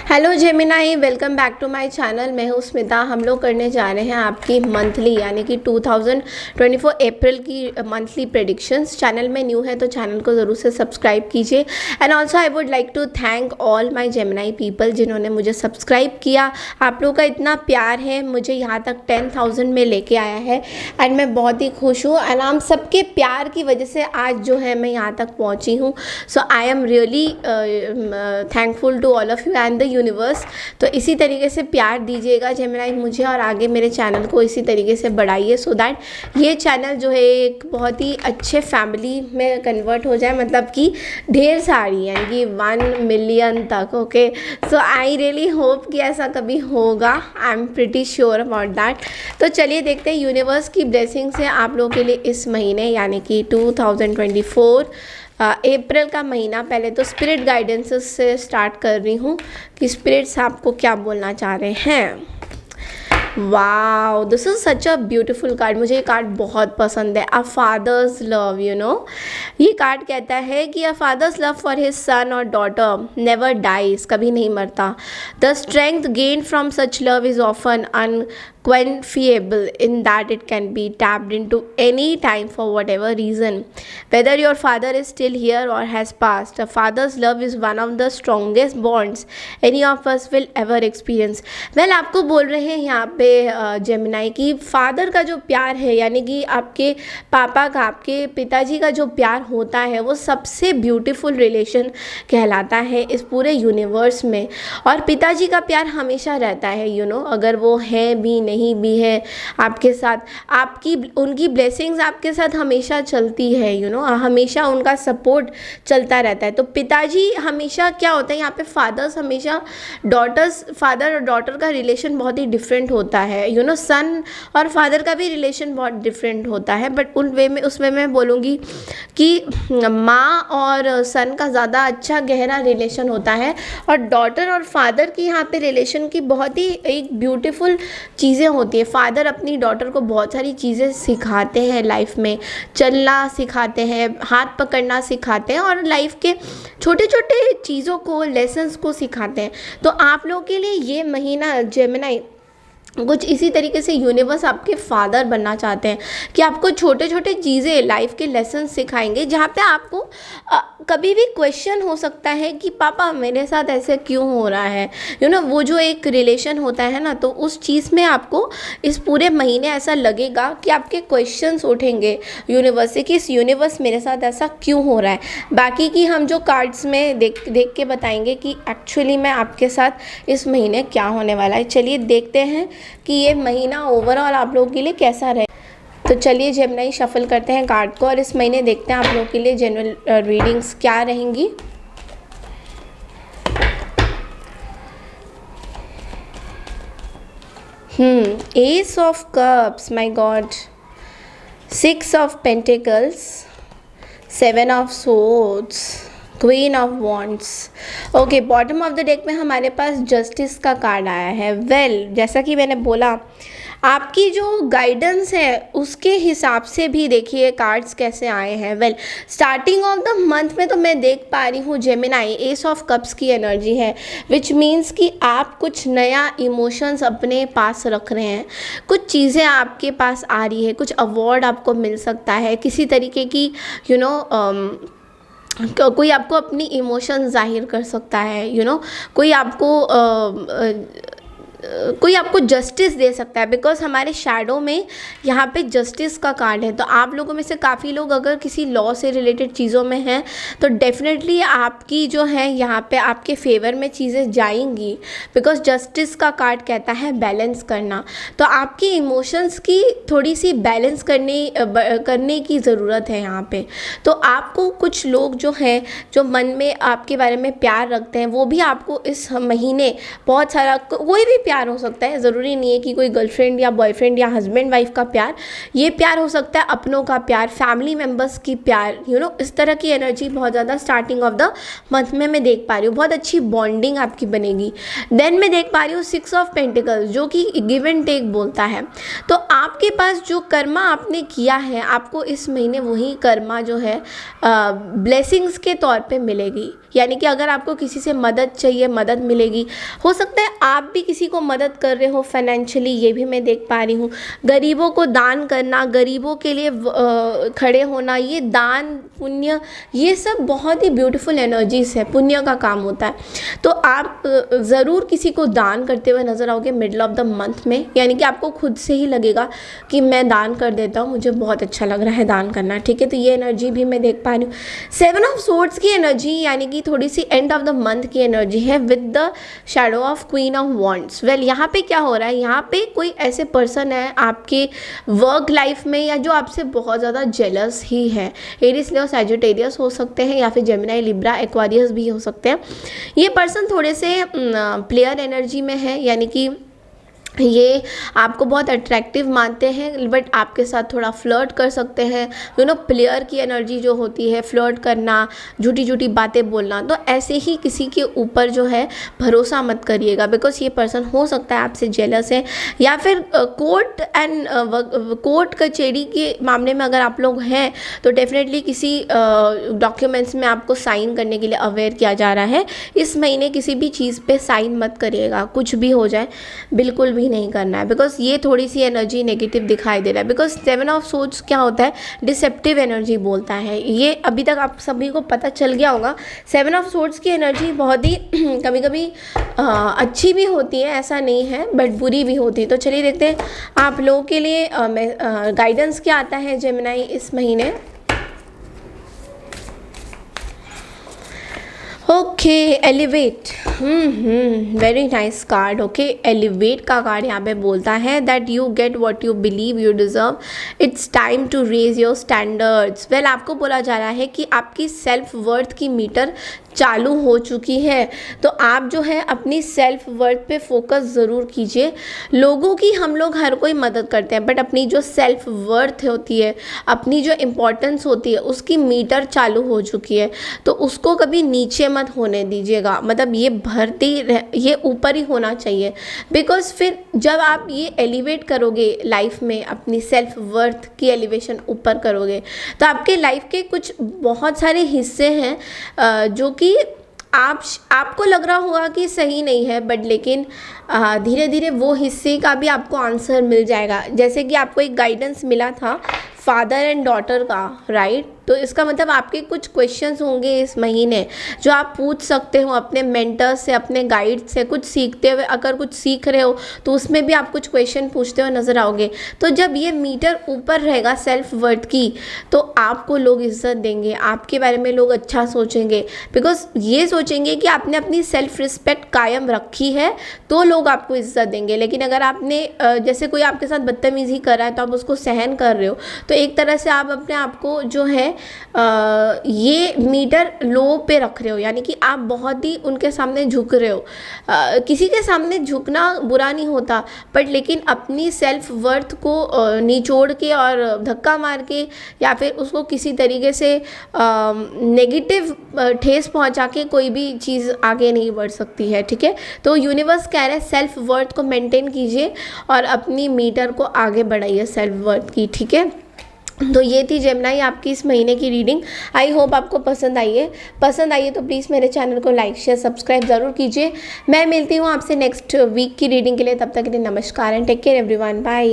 Hello Gemini, welcome back to my channel. मैं हूँ स्मिता। हम लोग करने जा रहे हैं आपकी मंथली यानी कि 2024 अप्रैल की मंथली प्रेडिक्शंस। चैनल में न्यू है तो चैनल को ज़रूर से सब्सक्राइब कीजिए। And also I would like to thank all my Gemini people जिन्होंने मुझे सब्सक्राइब किया। आप लोगों का इतना प्यार है, मुझे यहाँ तक 10,000 में लेके आया है एंड मैं बहुत ही खुश हूँ। एंड आप सबके प्यार की वजह से आज जो है मैं यहाँ तक पहुँची हूँ। So I am really thankful to all of you and the universe. तो इसी तरीके से प्यार दीजिएगा जेमिनाई मुझे, और आगे मेरे चैनल को इसी तरीके से बढ़ाइए सो दैट ये चैनल जो है एक बहुत ही अच्छे फैमिली में कन्वर्ट हो जाए, मतलब कि ढेर सारी यानी कि 1 मिलियन तक। Okay, so I really hope कि ऐसा कभी होगा। I am pretty sure about that. तो चलिए देखते हैं यूनिवर्स की ब्लेसिंग से आप लोगों के लिए इस महीने यानी कि 2024 अप्रैल का महीना। पहले तो स्पिरिट गाइडेंसेस से स्टार्ट कर रही हूँ कि स्पिरिट्स आपको क्या बोलना चाह रहे हैं। Wow, this is such a beautiful card. मुझे ये कार्ड बहुत पसंद है। A father's love, you know, ये कार्ड कहता है कि a father's love for his son और डॉटर नेवर डाइज, कभी नहीं मरता। The strength gained from such love is often unquantifiable in that it can be tapped into any time for whatever reason, whether your father is still here or has passed. A father's love is one of the strongest bonds any of us will ever experience. well, आपको बोल रहे हैं यहाँ पे Gemini की father का जो प्यार है यानी कि आपके पापा का, आपके पिताजी का जो प्यार होता है वो सबसे ब्यूटीफुल रिलेशन कहलाता है इस पूरे यूनिवर्स में। और पिताजी का प्यार हमेशा रहता है, यू नो, अगर वो है भी नहीं भी है आपके साथ, आपकी उनकी ब्लेसिंग्स आपके साथ हमेशा चलती है, यू नो, हमेशा उनका सपोर्ट चलता रहता है। तो पिताजी हमेशा क्या होता है यहाँ पे, फादर्स हमेशा फादर और डॉटर का रिलेशन बहुत ही डिफरेंट होता है, यू नो, सन और फादर का भी रिलेशन बहुत डिफरेंट होता है। बट उस वे में बोलूँगी कि माँ और सन का ज़्यादा अच्छा गहरा रिलेशन होता है, और डॉटर और फादर की यहाँ पे रिलेशन की बहुत ही एक ब्यूटीफुल चीज़ें होती है। फादर अपनी डॉटर को बहुत सारी चीज़ें सिखाते हैं, लाइफ में चलना सिखाते हैं, हाथ पकड़ना सिखाते हैं, और लाइफ के छोटे छोटे चीज़ों को, लेसन्स को सिखाते हैं। तो आप लोगों के लिए ये महीना जेमिनाई कुछ इसी तरीके से यूनिवर्स आपके फादर बनना चाहते हैं कि आपको छोटे छोटे चीज़ें, लाइफ के लेसन सिखाएंगे जहाँ पे आपको कभी भी क्वेश्चन हो सकता है कि पापा मेरे साथ ऐसे क्यों हो रहा है, यू नो, वो जो एक रिलेशन होता है ना, तो उस चीज़ में आपको इस पूरे महीने ऐसा लगेगा कि आपके क्वेश्चंस उठेंगे यूनिवर्स से कि इस यूनिवर्स मेरे साथ ऐसा क्यों हो रहा है। बाकी की हम जो कार्ड्स में देख के बताएंगे कि एक्चुअली में आपके साथ इस महीने क्या होने वाला है। चलिए देखते हैं कि ये महीना ओवरऑल आप लोगों के लिए कैसा रहे। तो चलिए जेमिनाई शफल करते हैं कार्ड को और इस महीने देखते हैं आप लोगों के लिए जनरल रीडिंग्स क्या रहेंगी। S of cups, my God, 6 of pentacles, 7 of swords, queen of wands. Okay, bottom of the deck में हमारे पास जस्टिस का कार्ड आया है। वेल, जैसा कि मैंने बोला, आपकी जो गाइडेंस है उसके हिसाब से भी देखिए कार्ड्स कैसे आए हैं। Well, starting of the month में तो मैं देख पा रही हूँ जेमिनाई एस ऑफ कप्स की एनर्जी है, विच मीन्स कि आप कुछ नया इमोशंस अपने पास रख रहे हैं, कुछ चीज़ें आपके पास आ रही है, कुछ अवार्ड आपको मिल सकता है, किसी तरीके की, यू नो, कोई आपको अपनी इमोशन जाहिर कर सकता है, यू नो, कोई आपको जस्टिस दे सकता है, बिकॉज हमारे शैडो में यहाँ पे जस्टिस का कार्ड है। तो आप लोगों में से काफ़ी लोग अगर किसी लॉ से रिलेटेड चीज़ों में हैं तो डेफिनेटली आपकी जो है यहाँ पे आपके फेवर में चीज़ें जाएंगी, बिकॉज जस्टिस का कार्ड कहता है बैलेंस करना। तो आपकी इमोशंस की थोड़ी सी बैलेंस करने की ज़रूरत है यहाँ पे। तो आपको कुछ लोग जो हैं जो मन में आपके बारे में प्यार रखते हैं वो भी आपको इस महीने बहुत सारा, कोई भी प्यार हो सकता है, ज़रूरी नहीं है कि कोई गर्लफ्रेंड या बॉयफ्रेंड या हस्बैंड वाइफ का प्यार, ये प्यार हो सकता है अपनों का प्यार, फैमिली मेम्बर्स की प्यार, यू नो, इस तरह की एनर्जी बहुत ज़्यादा स्टार्टिंग ऑफ द मंथ में मैं देख पा रही हूँ। बहुत अच्छी बॉन्डिंग आपकी बनेगी। देन मैं देख पा रही हूँ 6 ऑफ पेंटिकल्स जो कि गिव एंड टेक बोलता है। तो आपके पास जो कर्मा आपने किया है आपको इस महीने वही कर्मा जो है ब्लेसिंग्स के तौर पे मिलेगी। यानी कि अगर आपको किसी से मदद चाहिए, मदद मिलेगी। हो सकता है आप भी किसी को मदद कर रहे हो फाइनेंशियली, ये भी मैं देख पा रही हूँ। गरीबों को दान करना, गरीबों के लिए खड़े होना, ये दान पुण्य, ये सब बहुत ही ब्यूटीफुल एनर्जीज है, पुण्य का काम होता है। तो आप ज़रूर किसी को दान करते हुए नज़र आओगे मिडल ऑफ द मंथ में, यानी कि आपको खुद से ही लगेगा कि मैं दान कर देता हूँ, मुझे बहुत अच्छा लग रहा है दान करना, ठीक है। तो ये एनर्जी भी मैं देख पा रही हूँ। 7 ऑफ सोर्ड्स की एनर्जी, यानी कि थोड़ी सी एंड ऑफ द मंथ की एनर्जी है with the shadow of queen of wands. Well, यहाँ पे क्या हो रहा है, यहाँ पे कोई ऐसे पर्सन है आपके वर्क लाइफ में या जो आपसे बहुत ज़्यादा जेलस ही है। एरिस, लियो, सैजिटेरियस हो सकते हैं या फिर जेमिनी, लिब्रा, एक्वारियस भी हो सकते हैं। ये पर्सन थोड़े से प्लेयर एनर्जी में है, यानी कि ये आपको बहुत अट्रैक्टिव मानते हैं बट आपके साथ थोड़ा फ्लर्ट कर सकते हैं। प्लेयर की एनर्जी जो होती है, फ्लर्ट करना, झूठी झूठी बातें बोलना, तो ऐसे ही किसी के ऊपर जो है भरोसा मत करिएगा, बिकॉज ये पर्सन हो सकता है आपसे जेलस है। या फिर कोर्ट कचहरी के मामले में अगर आप लोग हैं तो डेफिनेटली किसी डॉक्यूमेंट्स में आपको साइन करने के लिए अवेयर किया जा रहा है। इस महीने किसी भी चीज़ पे साइन मत करिएगा, कुछ भी हो जाए बिल्कुल भी नहीं करना है, बिकॉज ये थोड़ी सी एनर्जी नेगेटिव दिखाई दे रहा है। बिकॉज 7 ऑफ सोर्ड्स क्या होता है, डिसेप्टिव एनर्जी बोलता है। ये अभी तक आप सभी को पता चल गया होगा। 7 ऑफ सोर्ड्स की एनर्जी बहुत ही कभी कभी अच्छी भी होती है, ऐसा नहीं है, बट बुरी भी होती है। तो चलिए देखते हैं आप लोगों के लिए गाइडेंस क्या आता है जेमिनी इस महीने। Okay, elevate, very nice card. Okay, elevate का कार्ड यहाँ पे बोलता है that you get what you believe you deserve, it's time to raise your standards. Well, आपको बोला जा रहा है कि आपकी सेल्फ वर्थ की मीटर चालू हो चुकी है, तो आप जो है अपनी सेल्फ वर्थ पे फोकस ज़रूर कीजिए। लोगों की हम लोग हर कोई मदद करते हैं, बट अपनी जो सेल्फ वर्थ होती है, अपनी जो इम्पोर्टेंस होती है, उसकी मीटर चालू हो चुकी है, तो उसको कभी नीचे मत होने दीजिएगा। मतलब ये ये ऊपर ही होना चाहिए, बिकॉज फिर जब आप ये एलिवेट करोगे लाइफ में, अपनी सेल्फ वर्थ की एलिवेशन ऊपर करोगे, तो आपके लाइफ के कुछ बहुत सारे हिस्से हैं जो कि आपको लग रहा होगा कि सही नहीं है, बट लेकिन धीरे धीरे वो हिस्से का भी आपको आंसर मिल जाएगा। जैसे कि आपको एक गाइडेंस मिला था फादर एंड डॉटर का, राइट? तो इसका मतलब आपके कुछ क्वेश्चंस होंगे इस महीने जो आप पूछ सकते हो अपने मेंटर से, अपने गाइड से। कुछ सीखते हुए, अगर कुछ सीख रहे हो तो उसमें भी आप कुछ क्वेश्चन पूछते हुए नज़र आओगे। तो जब ये मीटर ऊपर रहेगा सेल्फ वर्थ की, तो आपको लोग इज्जत देंगे, आपके बारे में लोग अच्छा सोचेंगे, बिकॉज ये सोचेंगे कि आपने अपनी सेल्फ रिस्पेक्ट कायम रखी है तो लोग आपको इज्जत देंगे। लेकिन अगर आपने जैसे कोई आपके साथ बदतमीज़ी कर रहा है तो आप उसको सहन कर रहे हो, तो एक तरह से आप अपने आप को जो है ये मीटर लो पे रख रहे हो, यानी कि आप बहुत ही उनके सामने झुक रहे हो। किसी के सामने झुकना बुरा नहीं होता, बट लेकिन अपनी सेल्फ वर्थ को निचोड़ के और धक्का मार के या फिर उसको किसी तरीके से नेगेटिव ठेस पहुंचा के कोई भी चीज़ आगे नहीं बढ़ सकती है, ठीक है। तो यूनिवर्स कह रहा है सेल्फ वर्थ को मेंटेन कीजिए और अपनी मीटर को आगे बढ़ाइए सेल्फ वर्थ की, ठीक है। तो ये थी जेमिनी आपकी इस महीने की रीडिंग। आई होप आपको पसंद आई है तो प्लीज़ मेरे चैनल को लाइक शेयर सब्सक्राइब ज़रूर कीजिए। मैं मिलती हूँ आपसे नेक्स्ट वीक की रीडिंग के लिए, तब तक के लिए नमस्कार and take care everyone, bye.